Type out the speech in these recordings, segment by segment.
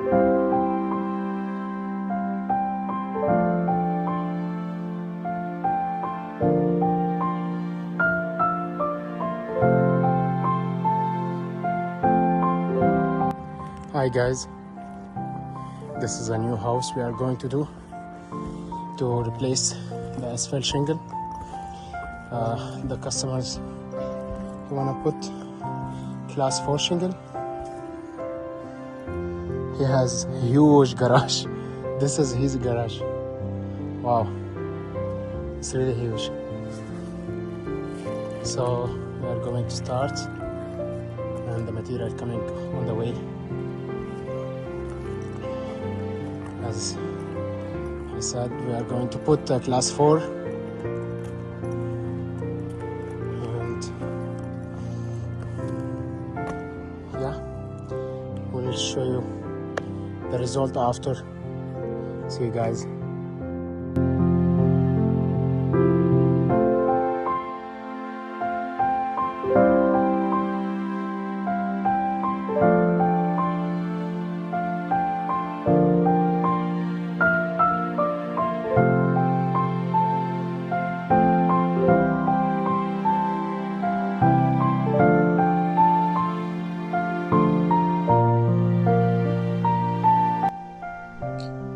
Hi guys, this is a new house we are going to do to replace the asphalt shingle. The customers want to put class 4 shingle. He has huge garage. This is his garage. Wow, it's really huge. So we are going to start, and the material coming on the way. As I said, we are going to put class 4, and yeah, we'll show you the result after. See you guys.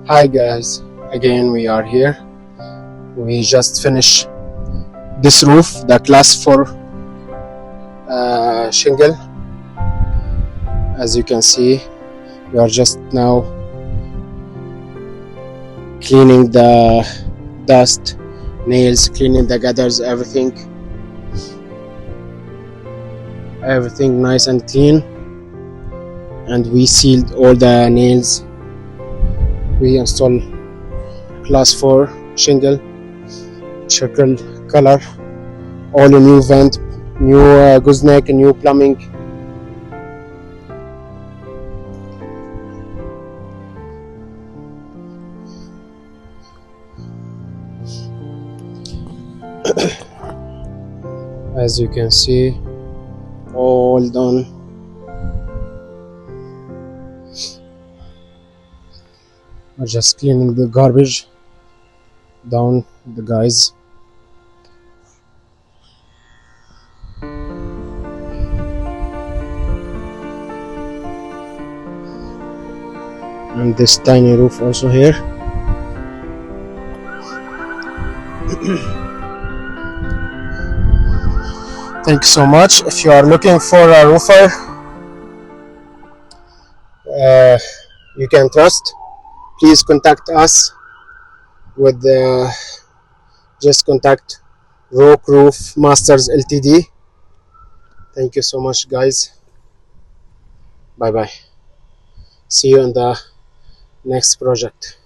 Hi guys, again we are here. We just finished this roof, the class 4 shingle. As you can see, we are just now cleaning the dust, nails, cleaning the gutters, everything nice and clean. And we sealed all the nails. We install class 4 shingle, circle color, all a new vent, new gooseneck, new plumbing. As you can see, all done. We're just cleaning the garbage down the guys. And this tiny roof also here. Thank you so much. If you are looking for a roofer you can trust, please contact us with just contact Rock Roof Masters Ltd. Thank you so much guys. Bye bye. See you in the next project.